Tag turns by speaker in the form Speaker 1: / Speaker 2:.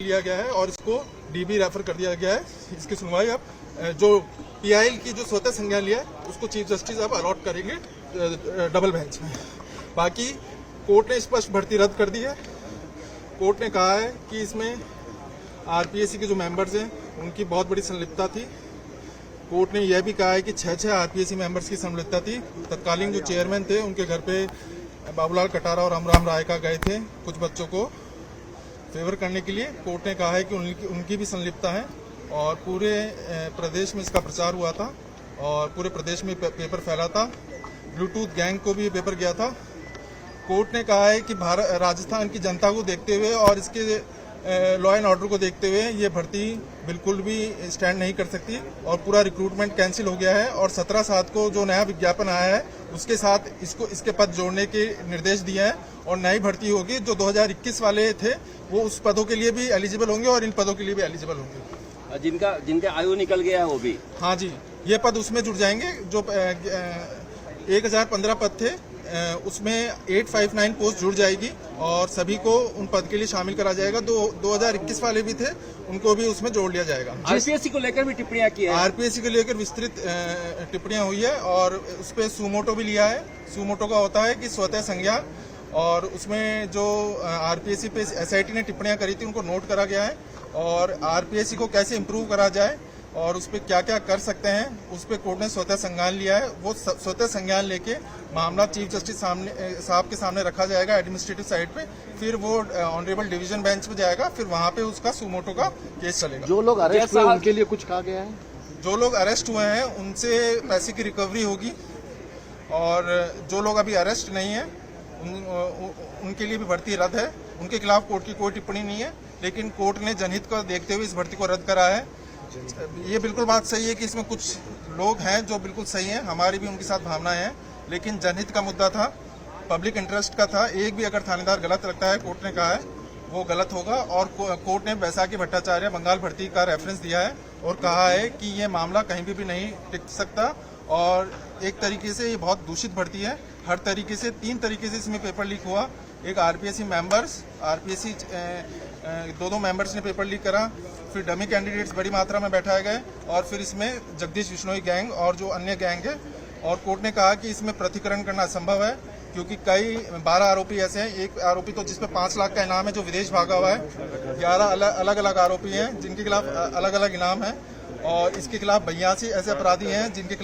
Speaker 1: लिया गया है और इसको डीबी रेफर कर दिया गया है। इसकी सुनवाई अब जो पीआईएल की जो स्वतः संज्ञान लिया है उसको चीफ जस्टिस अब अलॉट करेंगे डबल बेंच में। बाकी कोर्ट ने स्पष्ट भर्ती रद्द कर दी है। कोर्ट ने कहा है कि इसमें आरपीएससी के जो मेंबर्स हैं उनकी बहुत बड़ी संलिप्तता थी। कोर्ट ने यह भी कहा है कि 6 आरपीएससी मेंबर्स की संलिप्तता थी। तत्कालीन जो चेयरमैन थे उनके घर पे बाबूलाल कटारा और अमराम राय का गए थे कुछ बच्चों को फेवर करने के लिए। कोर्ट ने कहा है कि उनकी भी संलिप्तता है और पूरे प्रदेश में इसका प्रचार हुआ था और पूरे प्रदेश में पेपर फैला था। ब्लूटूथ गैंग को भी पेपर गया था। कोर्ट ने कहा है कि राजस्थान की जनता को देखते हुए और इसके लॉ एंड ऑर्डर को देखते हुए ये भर्ती बिल्कुल भी स्टैंड नहीं कर सकती और पूरा रिक्रूटमेंट कैंसिल हो गया है। और 17/7 को जो नया विज्ञापन आया है उसके साथ इसके पद जोड़ने के निर्देश दिए हैं और नई भर्ती होगी। जो 2021 वाले थे वो उस पदों के लिए भी एलिजिबल होंगे और इन पदों के लिए भी एलिजिबल होंगे।
Speaker 2: जिनका आयु निकल गया है वो भी,
Speaker 1: हाँ जी, ये पद उसमें जुड़ जाएंगे। जो 1015 पद थे उसमें 859 पोस्ट जुड़ जाएगी और सभी को उन पद के लिए शामिल करा जाएगा। 2021 वाले भी थे उनको भी उसमें जोड़ लिया जाएगा।
Speaker 2: आरपीएससी को लेकर भी टिप्पणियां की है।
Speaker 1: आरपीएससी को लेकर विस्तृत टिप्पणियां हुई है और उस पर सुमोटो भी लिया है। सुमोटो का होता है कि स्वतः संज्ञान, और उसमें जो आरपीएससी पे एसआईटी ने टिप्पणियां करी थी उनको नोट करा गया है और आरपीएससी को कैसे इम्प्रूव करा जाए और उस पर क्या क्या कर सकते हैं उस पर कोर्ट ने स्वतः संज्ञान लिया है। वो स्वतः संज्ञान लेके मामला चीफ जस्टिस साहब के सामने रखा जाएगा एडमिनिस्ट्रेटिव साइड पे, फिर वो ऑनरेबल डिवीजन बेंच पे जाएगा, फिर वहां पे उसका सुमोटो का केस चलेगा।
Speaker 3: जो लोग अरेस्ट हुए उनके लिए कुछ कहा गया है?
Speaker 1: जो लोग अरेस्ट हुए हैं उनसे पैसे की रिकवरी होगी और जो लोग अभी अरेस्ट नहीं है उनके लिए भी भर्ती रद्द है। उनके खिलाफ कोर्ट की कोई टिप्पणी नहीं है, लेकिन कोर्ट ने जनहित को देखते हुए इस भर्ती को रद्द करा है। ये बिल्कुल बात सही है कि इसमें कुछ लोग हैं जो बिल्कुल सही हैं, हमारी भी उनके साथ भावनाएं हैं, लेकिन जनहित का मुद्दा था, पब्लिक इंटरेस्ट का था। एक भी अगर थानेदार गलत लगता है कोर्ट ने कहा है वो गलत होगा। और कोर्ट ने बैसाखी भट्टाचार्य बंगाल भर्ती का रेफरेंस दिया है और कहा है कि ये मामला कहीं भी नहीं टिक सकता और एक तरीके से ये बहुत दूषित भर्ती है। हर तरीके से 3 तरीके से इसमें पेपर लीक हुआ। एक आरपीएससी मेंबर्स, आरपीएससी 2 मेंबर्स ने पेपर लीक करा, फिर डमी कैंडिडेट्स बड़ी मात्रा में बैठाए गए और फिर इसमें जगदीश बिश्नोई गैंग और जो अन्य गैंग है। और कोर्ट ने कहा कि इसमें प्रतिकरण करना असंभव है क्योंकि कई 12 आरोपी ऐसे हैं। एक आरोपी तो जिसपे 5 लाख का इनाम है जो विदेश भागा हुआ है। 11 अलग अलग आरोपी हैं जिनके खिलाफ अलग अलग इनाम है और इसके खिलाफ 82 ऐसे अपराधी हैं जिनके